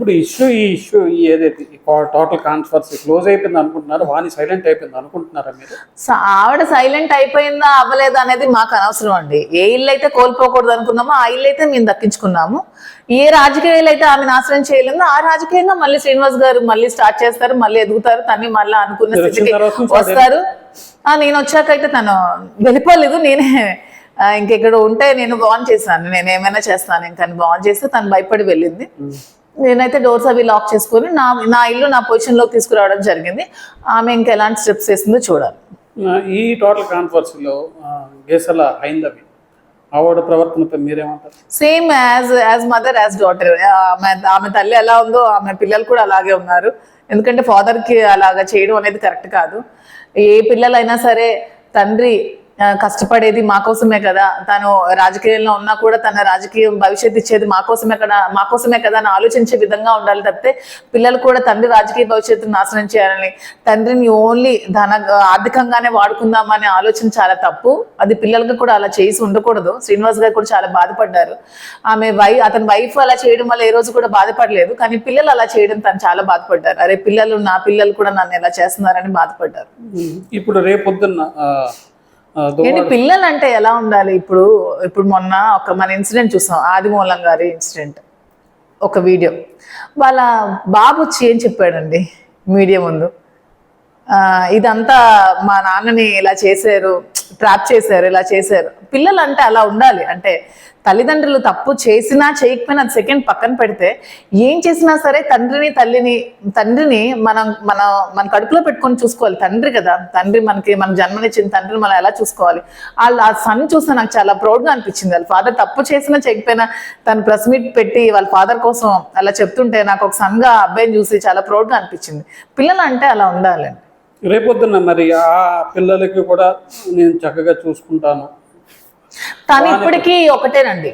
ఇప్పుడు ఈ ఇష్యూ ఏదైతే టోటల్ కాన్స్పర్సీ క్లోజ్ అయిపోయింది అనుకుంటున్నారు, వాణి సైలెంట్ అయిపోయింది అనుకుంటున్నారా మీరు? ఆవిడ సైలెంట్ అయిపోయిందా అవ్వలేదా అనేది మాకు అనవసరం అండి. ఏ ఇల్లు అయితే కోల్పోకూడదు అనుకున్నామో ఆ ఇల్లు అయితే మేము దక్కించుకున్నాము. ఏ రాజకీయాలు అయితే ఆమె నాశనం చేయలేదు ఆ రాజకీయంగా మళ్ళీ శ్రీనివాస్ గారు మళ్ళీ స్టార్ట్ చేస్తారు, మళ్ళీ ఎదుగుతారు, తన్ని మళ్ళీ అనుకున్న స్థితికి వస్తారు. నేను వచ్చాకైతే తను వెళ్ళిపోలేదు. నేనే ఇంకెక్కడ ఉంటే నేను బాన్ చేశాను, నేను ఏమైనా చేస్తాను ఇంకా బాన్ చేస్తే తను భయపడి వెళ్ళింది. నేనైతే డోర్స్ అవి లాక్ చేసుకుని నా ఇల్లు నా పొజిషన్ లోకి తీసుకురావడం జరిగింది. ఆమె ఇంకా ఎలాంటి స్టెప్స్ వేస్తుందో చూడాలి. ఈ టోటల్ కాన్ఫరెన్స్లో గేసల హైందవి ఆవిడ ప్రవర్తనపై మీరేమంటారు? Same as mother as daughter. ఆమె తల్లి ఎలా ఉందో ఆమె పిల్లలు కూడా అలాగే ఉన్నారు. ఎందుకంటే ఫాదర్ కి అలాగా చేయడం అనేది కరెక్ట్ కాదు. ఏ పిల్లలైనా సరే తండ్రి కష్టపడేది మా కోసమే కదా, తను రాజకీయాల్లో ఉన్నా కూడా తన రాజకీయ భవిష్యత్తు ఇచ్చేది మా కోసమే కదా అని ఆలోచించే విధంగా ఉండాలి తప్పితే పిల్లలు కూడా తండ్రి రాజకీయ భవిష్యత్తును నాశనం చేయాలని, తండ్రిని ఓన్లీ ఆర్థికంగానే వాడుకుందామనే ఆలోచన చాలా తప్పు. అది పిల్లలకు కూడా అలా చేసి ఉండకూడదు. శ్రీనివాస్ గారు కూడా చాలా బాధపడ్డారు. అతని వైఫ్ అలా చేయడం వల్ల ఏ రోజు కూడా బాధపడలేదు, కానీ పిల్లలు అలా చేయడం తను చాలా బాధపడ్డారు. అరే నా పిల్లలు కూడా నన్ను ఎలా చేస్తున్నారని బాధపడ్డారు. ఇప్పుడు రేపొద్దున్న ఏంటి పిల్లలు అంటే ఎలా ఉండాలి? ఇప్పుడు మొన్న మన ఇన్సిడెంట్ చూసాం, ఆదిమూలం గారి ఇన్సిడెంట్, ఒక వీడియో. వాళ్ళ బాబు వచ్చి ఏం చెప్పాడండి మీడియా ముందు, ఇదంతా మా నాన్నని ఇలా చేశారు, ట్రాప్ చేశారు, ఇలా చేశారు. పిల్లలు అంటే అలా ఉండాలి. అంటే తల్లిదండ్రులు తప్పు చేసినా చేయకపోయినా అది సెకండ్ పక్కన పెడితే, ఏం చేసినా సరే తండ్రిని మన కడుపులో పెట్టుకొని చూసుకోవాలి. తండ్రి కదా, మన జన్మనిచ్చిన తండ్రిని మనం ఎలా చూసుకోవాలి. ఆ సన్ చూస్తే నాకు చాలా ప్రౌడ్గా అనిపించింది. వాళ్ళ ఫాదర్ తప్పు చేసినా చేయకపోయినా తను ప్రెస్ మీట్ పెట్టి వాళ్ళ ఫాదర్ కోసం అలా చెప్తుంటే నాకు ఒక సన్గా అబ్బాయిని చూసి చాలా ప్రౌడ్గా అనిపించింది. పిల్లలు అంటే అలా ఉండాలండి. రేపొద్దున్న మరి ఆ పిల్లలకి కూడా నేను చక్కగా చూసుకుంటాను. తను ఇప్పటికీ ఒకటేనండి,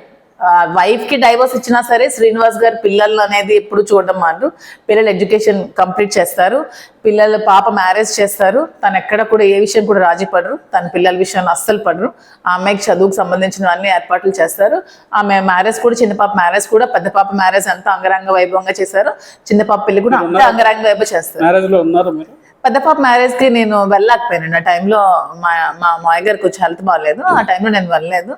వైఫ్ కి డైవర్స్ ఇచ్చినా సరే శ్రీనివాస్ గారు పిల్లలు అనేది ఎప్పుడు చూడడం మారు. పిల్లలు ఎడ్యుకేషన్ కంప్లీట్ చేస్తారు, పాప మ్యారేజ్ చేస్తారు. తను ఎక్కడ కూడా ఏ విషయం కూడా రాజీ పడరు, తన పిల్లల విషయంలో అస్సలు పడరు. ఆ అమ్మాయికి చదువుకు సంబంధించిన అన్ని ఏర్పాట్లు చేస్తారు. ఆమె మ్యారేజ్ కూడా, చిన్న పాప మ్యారేజ్ కూడా, పెద్ద పాప మ్యారేజ్ అంతా అంగరంగ వైభవంగా చేశారు. చిన్న పాప పెళ్లి కూడా అంతా అంగరంగ వైభవం చేస్తారు. పెద్ద పాప మ్యారేజ్ కి నేను వెళ్ళలేకపోయాను. ఆ టైంలో మా మాయ గారికి వచ్చి హెల్త్ బాగాలేదు, ఆ టైంలో నేను వెళ్ళలేదు.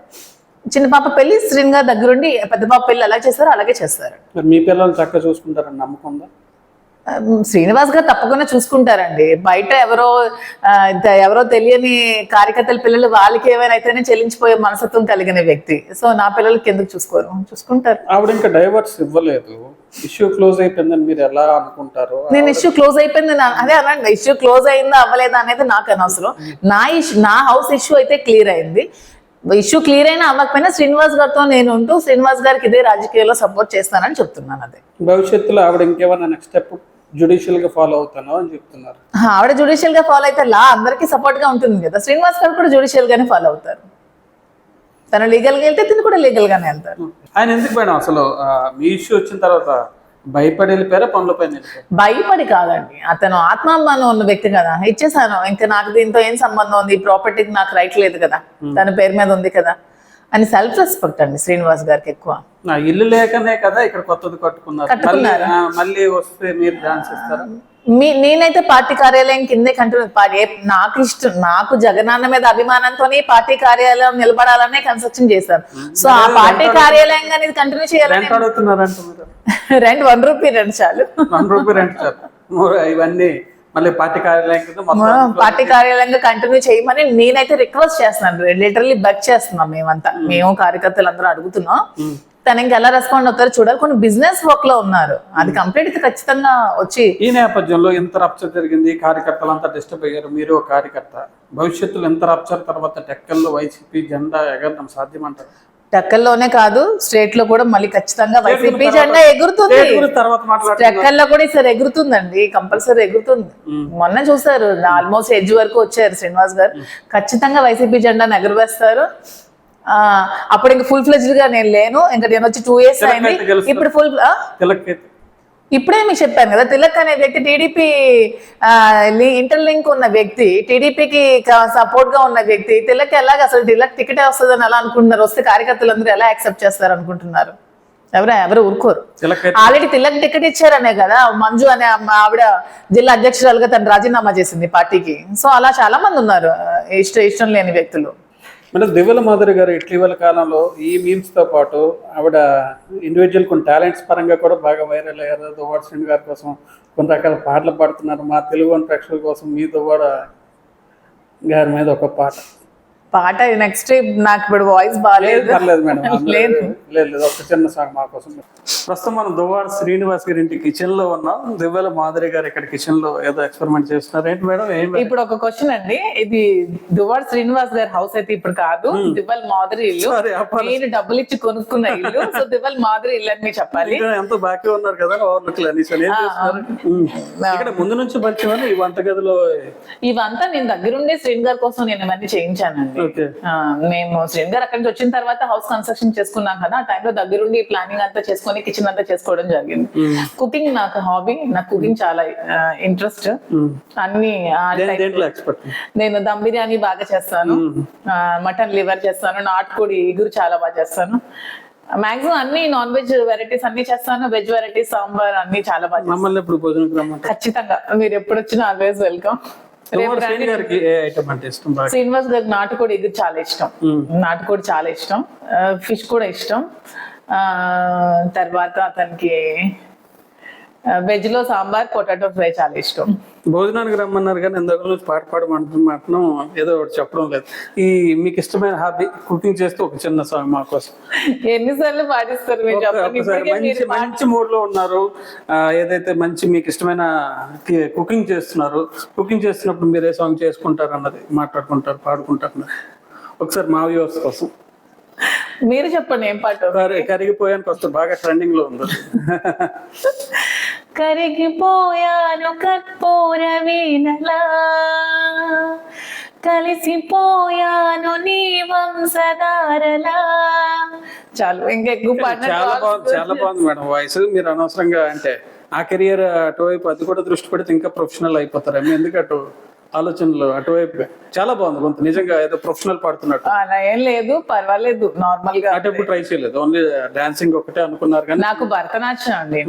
చిన్న పాప పెళ్లి శ్రీన్ గారి దగ్గరుండి పెద్ద పాప పెళ్లి ఎలా చేస్తారో అలాగే చేస్తారు. మీ పిల్లలు చక్కగా చూసుకుంటారని నమ్మకం ఉందా? శ్రీనివాస్ గారు తప్పకుండా చూసుకుంటారండి. బయట ఎవరో తెలియని కార్యకర్తల పిల్లలు వాళ్ళకి ఏమైనా అయితేనే చెల్లించిపోయే మనస్తత్వం కలిగిన వ్యక్తి. సో నా పిల్లలకి ఎందుకు చూసుకుంటారు. ఆవిడ ఇంకా డైవర్స్ ఇవ్వలేదు, ఇష్యూ క్లోజ్ అయిపోయిందని మీరు ఎలా అనుకుంటారు? నేను ఇష్యూ క్లోజ్ అయిపోయింది అదే అనండి. ఇష్యూ క్లోజ్ అయిందా అవ్వలేదా అనేది నాకు అనవసరం. నా హౌస్ ఇష్యూ అయితే క్లియర్ అయింది. ఇష్యూ క్లియర్ అయినా అవ్వకపోయినా శ్రీనివాస్ గారితో నేను ఉంటూ శ్రీనివాస్ గారికి ఇదే రాజకీయాల్లో సపోర్ట్ చేస్తానని చెప్తున్నాను. అదే భవిష్యత్తులో ఆవిడ ఇంకేమన్నా నెక్స్ట్ స్టెప్ జ్యుడిషియల్ గా ఫాలో అవుతాను అని చెప్తున్నారు. ఆవిడ జ్యుడిషియల్ గా ఫాలో అయితే అందరికీ సపోర్ట్ గా ఉంటుంది కదా. శ్రీనివాస్ గారు కూడా జ్యుడిషియల్ గానే ఫాలో అవుతారు. తను లీగల్ గా వెళ్తే తిని కూడా లీగల్ గానే వెళ్తారు. ఆయన ఎందుకు పోయినా అసలు మీ ఇష్యూ వచ్చిన తర్వాత భయపడి వెళ్ళిపోయారా పనుల పైన? భయపడి కాదండి, అతను ఆత్మాభిమానం ఉన్న వ్యక్తి కదా. ఇచ్చేసాను, ఇంకా నాకు దీంతో ఏం సంబంధం ఉంది, ప్రాపర్టీకి నాకు రైట్ లేదు కదా, తన పేరు మీద ఉంది కదా అని సెల్ఫ్ రెస్పెక్ట్ అండి శ్రీనివాస్ గారికి ఎక్కువ. ఇల్లు లేకనే కదా ఇక్కడ కొత్తది కట్టుకున్నారు. మళ్ళీ వస్తే మీరు డాన్స్ ఇస్తారా? నేనైతే పార్టీ కార్యాలయం కిందే కంటిన్యూ. నాకు ఇష్టం, నాకు జగనన్న మీద అభిమానంతోనే పార్టీ కార్యాలయం నిలబడాలనే కన్స్ట్రక్షన్ చేశాను. సో ఆ పార్టీ కార్యాలయంగా ఇది కంటిన్యూ చేయాలని. రెంట్ 1 రూపీ రెంట్ చాలు. 1 రూపీ రెంట్ చాలు. ఇవన్నీ మళ్ళీ పార్టీ కార్యాలయంగా కంటిన్యూ చేయమని నేనైతే రిక్వెస్ట్ చేస్తున్నాను. లిటరల్లీ బెగ్ చేస్తున్నాం మేమంతా, మేము కార్యకర్తలు అందరూ అడుగుతున్నాం. తను ఇంకా ఎలా రెస్పాండ్ అవుతారో చూడాలి. కొన్ని బిజినెస్ వర్క్ లో ఉన్నారు, అది కంప్లీట్ ఖచ్చితంగా వచ్చి. ఈ నేపథ్యంలో ఎంత రప్చర్ జరిగింది, కార్యకర్తలు అంతా డిస్టర్బ్ అయ్యారు. మీరు ఒక కార్యకర్త, భవిష్యత్తులో ఎంత రప్చర్ తర్వాత టెక్కల్లో వైసీపీ జెండా ఎగరడం సాధ్యమంటారు? టెక్కల్లోనే కాదు, స్టేట్ లో కూడా మళ్ళీ ఖచ్చితంగా వైసీపీ జెండా ఎగురుతుంది. టెక్కల్లో కూడా ఈసారి ఎగురుతుందండి, కంపల్సరీ ఎగురుతుంది. మొన్న చూసారు, ఆల్మోస్ట్ ఎడ్జ్ వరకు వచ్చారు శ్రీనివాస్ గారు. ఖచ్చితంగా వైసీపీ జెండాను ఎగురవేస్తారు. అప్పుడు ఇంకా ఫుల్ ఫ్లెజ్డ్ గా నేను లేను, ఇంకా నేను వచ్చి 2 years అయింది. ఇప్పుడు ఇప్పుడే మీకు చెప్పాను కదా, తిలక్ అనే వ్యక్తి టీడీపీ ఇంటర్లింక్ ఉన్న వ్యక్తి, టీడీపీకి సపోర్ట్ గా ఉన్న వ్యక్తి. తిలక్ ఎలాగ అసలు తిలక్ టికెట్ వస్తుందని ఎలా అనుకుంటున్నారు? వస్తే కార్యకర్తలు అందరూ ఎలా యాక్సెప్ట్ చేస్తారు అనుకుంటున్నారు? ఎవరు ఊరుకోరు. తిలక్ ఆల్రెడీ తిలక్ టికెట్ ఇచ్చారనే కదా మంజు అనే ఆవిడ జిల్లా అధ్యక్షురాలుగా తను రాజీనామా చేసింది పార్టీకి. సో అలా చాలా మంది ఉన్నారు ఇష్టం లేని వ్యక్తులు. అంటే దివ్యల మాధురి గారు ఇటీవల కాలంలో ఈ మీమ్స్ తో పాటు ఆవిడ ఇండివిజువల్ కొన్ని టాలెంట్స్ పరంగా కూడా బాగా వైరల్ అయ్యారు. దువ్వాడ శ్రీను గారి కోసం కొన్ని రకాల పాటలు పాడుతున్నారు. మా తెలుగు ప్రేక్షకుల కోసం మీ దువ్వాడ గారి మీద ఒక పాట నెక్స్ట్ నాకు ఇప్పుడు వాయిస్ బాగాలేదు. పర్లేదు మేడం, లేదు లేదు ఒక చిన్న సాంగ్ మా కోసం. ప్రస్తుతం మనం దువ్వాడ శ్రీనివాస్ గారి ఇంటి కిచెన్ లో ఉన్నాం. దివ్యల మాధురి గారు ఇక్కడ కిచెన్ లో ఏదో ఎక్స్పెరిమెంట్ చేస్తున్నారు. ఏంటి మేడం? ఇప్పుడు ఒక క్వశ్చన్ అండి, ఇది దువ్వాడ శ్రీనివాస్ గారి హౌస్ అయితే ఇప్పుడు కాదు, దివ్వల మాధురి ఇల్లు. నేను డబ్బులు ఇచ్చి కొనుక్కున్న ఇల్లు. సో దివ్వల మాధురి ఇల్లు అని మీరు చెప్పాలి. ఎంతో బాకీ ఉన్నారు కదా ఇక్కడ ముందు నుంచి పరిచయం ఈ వంటగదిలో. ఇవంతా నేను దగ్గరుండే శ్రీన్ గారి కోసం నేను ఇవన్నీ చేయించానండి. మేము శ్రీన్ గారు అక్కడి నుంచి వచ్చిన తర్వాత హౌస్ కన్స్ట్రక్షన్ చేసుకున్నాం కదా, ఆ టైంలో దగ్గరుండి ప్లానింగ్ అంతా చేసుకొని కిచెన్ అంతా చేసుకోవడం జరిగింది. కుకింగ్ నాకు హాబీ, నాకు కుకింగ్ చాలా ఇంట్రెస్ట్. అన్ని నేను దమ్ బిర్యానీ బాగా చేస్తాను, మటన్ లివర్ చేస్తాను, నాటుకోడి ఇగురు చాలా బాగా చేస్తాను. మాక్సిమం అన్ని నాన్ వెజ్ వెరైటీస్ అన్ని చేస్తాను, వెజ్ వెరైటీస్ సాంబార్ అన్ని చాలా బాగా చేస్తాను. ఖచ్చితంగా మీరు ఎప్పుడు వచ్చినా ఆల్వేస్ వెల్కమ్. శ్రీనివాస్ గారికి నాటుకోడి ఎగురు చాలా ఇష్టం, నాటుకోడి చాలా ఇష్టం, ఫిష్ కూడా ఇష్టం. తర్వాత అతనికి వెజ్ లో సాంబార్, పొటాటో ఫ్రై చాలా ఇష్టం. భోజనానికి రమ్మన్నారు కానీ ఎందుకు పాట పాడమంటున్నాం ఏదో ఒకటి చెప్పడం లేదు. ఈ మీకు ఇష్టమైన హాబీ కుకింగ్ చేస్తూ ఒక చిన్న సాంగ్ మా కోసం. ఎన్నిసార్లు పాటిస్తారు మీరు? మంచి మూడ్ లో ఉన్నారు, ఏదైతే మంచి మీకు ఇష్టమైన కుకింగ్ చేస్తున్నారు, కుకింగ్ చేస్తున్నప్పుడు మీరు ఏ సాంగ్ చేసుకుంటారు అన్నది మాట్లాడుకుంటారు, పాడుకుంటారు. ఒకసారి మా వ్యూవర్స్ కోసం మీరు చెప్పండి ఏం పాట. కరిగిపోయానికి వస్తే బాగా ట్రెండింగ్ లో ఉంది. కరిగిపోయాను కర్పూర వీణలా, కలిసిపోయాను నీ వంశధారలా. చాలు, ఇంకా ఎక్కువ పాట. చాలా బాగుంది మేడం వాయిస్. మీరు అనవసరంగా అంటే ఆ కెరియర్ అటువైపు అది కూడా దృష్టి పెడితే ఇంకా ప్రొఫెషనల్ అయిపోతారు. ఎందుకు అటు ఆలోచనలు అటువైపు? చాలా బాగుంది గొంతు, నిజంగా ఏదో ప్రొఫెషనల్ పాడుతున్నట్టు. అలా ఏం లేదు, పర్వాలేదు, నార్మల్ గా. అటు ట్రై చేయలేదు, ఓన్లీ డాన్సింగ్ ఒకటే అనుకున్నారు కానీ. నాకు భరతనాట్యం అండి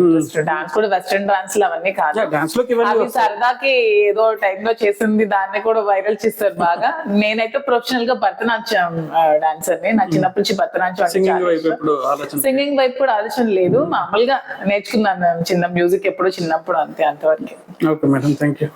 డాన్స్ కూడా, వెస్టర్న్ డాన్స్ అన్నీ కాదు. డాన్స్ లోకి సరదాకి ఏదో టైం లో చేసింది, దాన్ని కూడా వైరల్ చేస్తారు బాగా. నేనైతే ప్రొఫెషనల్ గా భరతనాట్యం డాన్సర్ ని. నా చిన్నప్పటి నుంచి భరతనాట్యం, సింగింగ్ వైపు కూడా ఆలోచన లేదు. మామూలుగా నేర్చుకున్నాను చిన్న మ్యూజిక్ ఎప్పుడు చిన్నప్పుడు, అంతే, అంతవరకు. Okay madam, thank you.